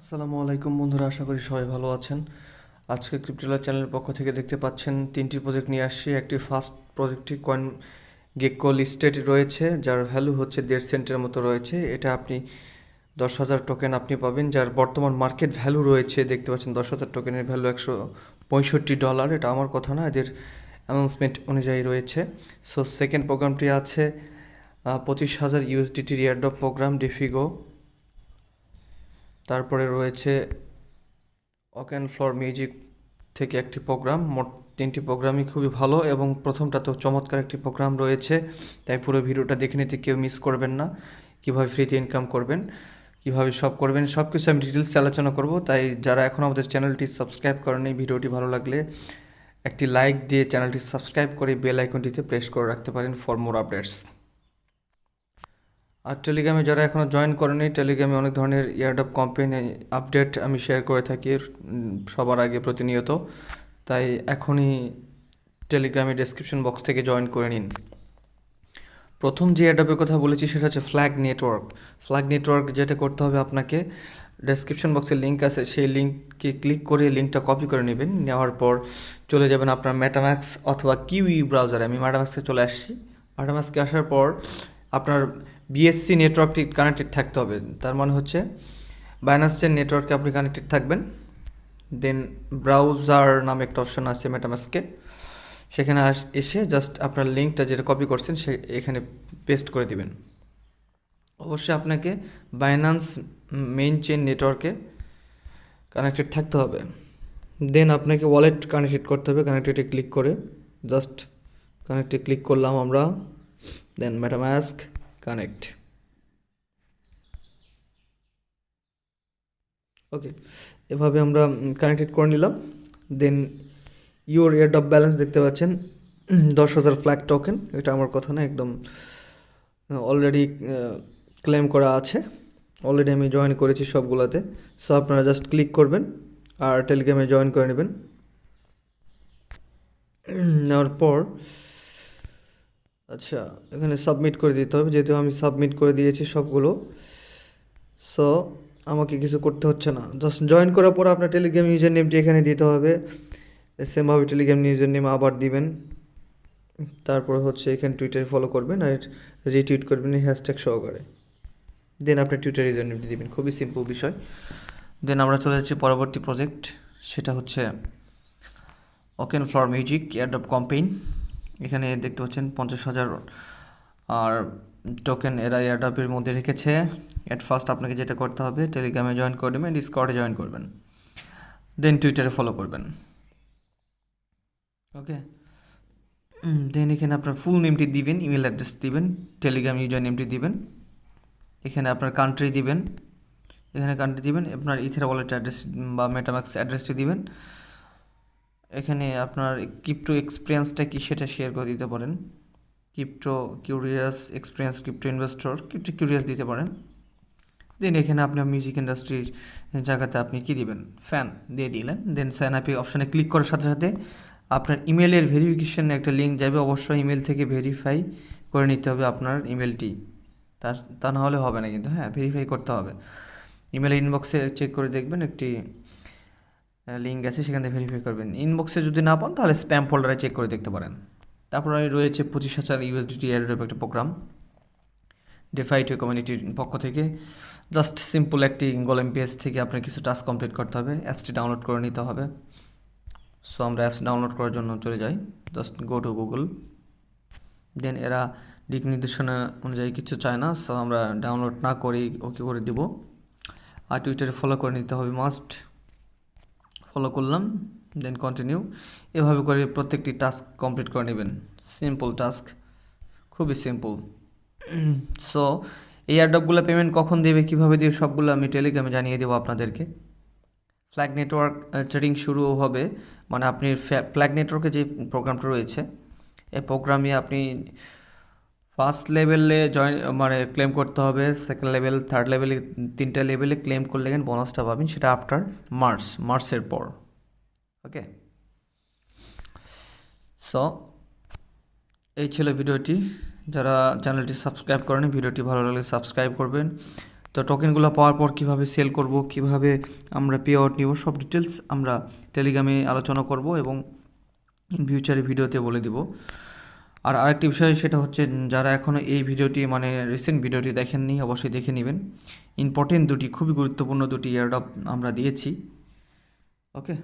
আসসালামু আলাইকুম বন্ধুরা, আশা করি সবাই ভালো আছেন। আজকে ক্রিপ্টোলার চ্যানেলের পক্ষ থেকে দেখতে পাচ্ছেন তিনটি প্রজেক্ট নিয়ে আসছি। একটি ফার্স্ট প্রজেক্টটি কয়েন গেক্কো লিস্টেড রয়েছে, যার ভ্যালু হচ্ছে 1.5 সেন্টের মতো রয়েছে। এটা আপনি 10,000 টোকেন আপনি পাবেন, যার বর্তমান মার্কেট ভ্যালু রয়েছে দেখতে পাচ্ছেন 10,000 টোকেনের ভ্যালু $165। এটা আমার কথা না, এদের অ্যানাউন্সমেন্ট অনুযায়ী রয়েছে। সো সেকেন্ড প্রোগ্রামটি আছে 25,000 USDT এয়ারড্রপ প্রোগ্রাম ডেফিগো। তারপরে রয়েছে 𝗕𝗲𝗀𝗽𝗁 থেকে একটি প্রোগ্রাম। মোট তিনটি প্রোগ্রামই খুবই ভালো এবং প্রথমটা তো চমৎকার একটি প্রোগ্রাম রয়েছে, তাই পুরো ভিডিওটা দেখে নিতে কেউ মিস করবেন না। কীভাবে ফ্রিতে ইনকাম করবেন, কীভাবে সব করবেন, সব কিছু আমি ডিটেলসে আলোচনা করব। তাই যারা এখন আমাদের চ্যানেলটি সাবস্ক্রাইব করেনি, ভিডিওটি ভালো লাগলে একটি লাইক দিয়ে চ্যানেলটি সাবস্ক্রাইব করে বেল আইকনটিতে প্রেস করে রাখতে পারেন ফর মোর আপডেটস। আর টেলিগ্রামে যারা এখনও জয়েন করেনি, টেলিগ্রামে অনেক ধরনের এয়ারড্রপ কোম্পানি আপডেট আমি শেয়ার করে থাকি সবার আগে প্রতিনিয়ত। তাই এখনই টেলিগ্রামের ডেসক্রিপশন বক্স থেকে জয়েন করে নিন। প্রথম যে এয়ারড্রপের কথা বলেছি সেটা হচ্ছে ফ্ল্যাগ নেটওয়ার্ক। ফ্ল্যাগ নেটওয়ার্ক যেটা করতে হবে আপনাকে, ডেসক্রিপশন বক্সে লিঙ্ক আছে, সেই লিঙ্ককে ক্লিক করে লিঙ্কটা কপি করে নেবেন। নেওয়ার পর চলে যাবেন আপনার মেটাম্যাক্স অথবা কিউই ব্রাউজারে। আমি মেটাম্যাক্সে চলে আসছি। মেটাম্যাক্সকে আসার পর আপনার বিএসসি নেটওয়ার্কটি কানেক্টেড থাকতে হবে। তার মানে হচ্ছে বাইন্যান্সের নেটওয়ার্কে আপনি কানেক্টেড থাকবেন। দেন ব্রাউজার নামে একটা অপশান আছে মেটাম্যাক্সকে, সেখানে এসে জাস্ট আপনার লিঙ্কটা যেটা কপি করছেন সে এখানে পেস্ট করে দিবেন। অবশ্যই আপনাকে বাইন্যান্স মেইন চেইন নেটওয়ার্কে কানেক্টেড থাকতে হবে। দেন আপনাকে ওয়ালেট কানেক্টেড করতে হবে। কানেক্টেডে ক্লিক করে জাস্ট কানেক্টে ক্লিক করলাম আমরা। দেন মেটামাস্ক কানেক্ট। ওকে, এভাবে আমরা কানেক্টেড করে নিলাম। দেন ইউর এয়ারড্রপ ব্যালেন্স দেখতে পাচ্ছেন 10,000 ফ্ল্যাগ টোকেন। এটা আমার কথা না, একদম অলরেডি ক্লেম করা আছে। অলরেডি আমি জয়েন করেছি সবগুলোতে। সো আপনারা জাস্ট ক্লিক করবেন আর টেলিগ্রামে জয়েন করে নেবেন। নেওয়ার পর আচ্ছা, এখানে সাবমিট করে দিতে হবে, যেহেতু আমি সাবমিট করে দিয়েছি সবগুলো। সো আমাকে কিছু করতে হচ্ছে না। জাস্ট জয়েন করার পর আপনার টেলিগ্রাম ইউজার নেমটি এখানে দিতে হবে। সেমভাবে টেলিগ্রাম ইউজার নেম আবার দিবেন। তারপর হচ্ছে এখানে টুইটারে ফলো করবেন আর রিটুইট করবেন এই হ্যাশট্যাগ সহকারে। দেন আপনার টুইটার ইউজার নেমটি দিবেন। খুবই সিম্পল বিষয়। দেন আমরা চলে যাচ্ছি পরবর্তী প্রজেক্ট, সেটা হচ্ছে 𝗕𝗲𝗀𝗽𝗁 এয়ারড্রপ কোম্পানি। এখানে দেখতে পাচ্ছেন 50,000 আর টোকেন এরা এয়ারড্রপের মধ্যে রেখেছে। এট ফার্স্ট আপনাকে যেটা করতে হবে, টেলিগ্রামে জয়েন করে নেবেন, ডিসকর্ডে জয়েন করবেন, দেন টুইটারে ফলো করবেন। ওকে, দেন এখানে আপনার ফুল নেমটি দিবেন, ইমেল অ্যাড্রেস দিবেন, টেলিগ্রাম ইউজার নেমটি দিবেন, এখানে আপনার কান্ট্রি দিবেন, এখানে কান্ট্রি দিবেন, আপনার ইথের ওয়ালেট অ্যাড্রেস বা মেটাম্যাক্স অ্যাড্রেসটি দিবেন। এখানে আপনার ক্রিপ্টো এক্সপিরিয়েন্সটা কি সেটা শেয়ার করে দিতে পারেন। Crypto curious experience, crypto investor, crypto curious দিতে পারেন। দেন এখানে আপনার মিউজিক ইন্ডাস্ট্রির জায়গাতে আপনি কি দিবেন, ফ্যান দিয়ে দিলেন। দেন সাইন আপ অপশানে ক্লিক করার সাথে সাথে আপনার ইমেলের ভেরিফিকেশানে একটা লিঙ্ক যাবে। অবশ্যই ইমেল থেকে ভেরিফাই করে নিতে হবে আপনার ইমেলটি, তা না হলে হবে না কিন্তু। হ্যাঁ, ভেরিফাই করতে হবে। ইমেল ইনবক্সে চেক করে দেখবেন একটি লিঙ্ক আছে, সেখান থেকে ভেরিফাই করবেন। ইনবক্সে যদি না পান তাহলে স্প্যাম ফোল্ডারে চেক করে দেখতে পারেন। তারপরে রয়েছে 25,000 USDT এয়ারড্রপ একটা প্রোগ্রাম ডেফাইটো কমিউনিটির পক্ষ থেকে। জাস্ট সিম্পল একটি গোলেম পেজ থেকে আপনার কিছু টাস্ক কমপ্লিট করতে হবে, অ্যাপসটি ডাউনলোড করে নিতে হবে। সো আমরা অ্যাপস ডাউনলোড করার জন্য চলে যাই, জাস্ট গো টু গুগল। দেন এরা দিক নির্দেশনা অনুযায়ী কিছু চায় না, সো আমরা ডাউনলোড না করেই ওকে করে দেব। আর টুইটারে ফলো করে নিতে হবে, মাস্ট। ফলো করলাম, দেন কন্টিনিউ। এভাবে করে প্রত্যেকটি টাস্ক কমপ্লিট করে নেবেন। সিম্পল টাস্ক, খুবই সিম্পল। সো এই এয়ারড্রপগুলো পেমেন্ট কখন দেবে, কীভাবে দেবে, সবগুলো আমি টেলিগ্রামে জানিয়ে দেবো আপনাদেরকে। ফ্ল্যাগ নেটওয়ার্ক ট্রেডিং শুরু হবে, মানে আপনি ফ্ল্যাগ নেটওয়ার্কে যে প্রোগ্রামটা রয়েছে, এই প্রোগ্রামে আপনি ফার্স্ট লেভেলে মানে ক্লেম করতে হবে। সেকেন্ড লেভেল, থার্ড লেভেলে, 3টা লেভেলে ক্লেম করলে বোনাসটা পাবেন, সেটা আফটার মার্চের পর। ওকে, সো এই ছিল ভিডিওটি। যারা চ্যানেলটি সাবস্ক্রাইব করেনি, ভিডিওটি ভালো লাগলে সাবস্ক্রাইব করবেন, তো টোকেনগুলো পাওয়ার পর কীভাবে সেল করব, কীভাবে আমরা পে আউট নিব, সব ডিটেলস আমরা টেলিগ্রামে আলোচনা করব এবং ইন ফিউচারে ভিডিওতে বলে দিব। আর আরেকটি বিষয় সেটা হচ্ছে, যারা এখনও এই ভিডিওটি মানে রিসেন্ট ভিডিওটি দেখেননি অবশ্যই দেখে নেবেন। ইম্পর্টেন্ট দুটি, খুবই গুরুত্বপূর্ণ দুটি এয়ারড্রপ আমরা দিয়েছি। ওকে।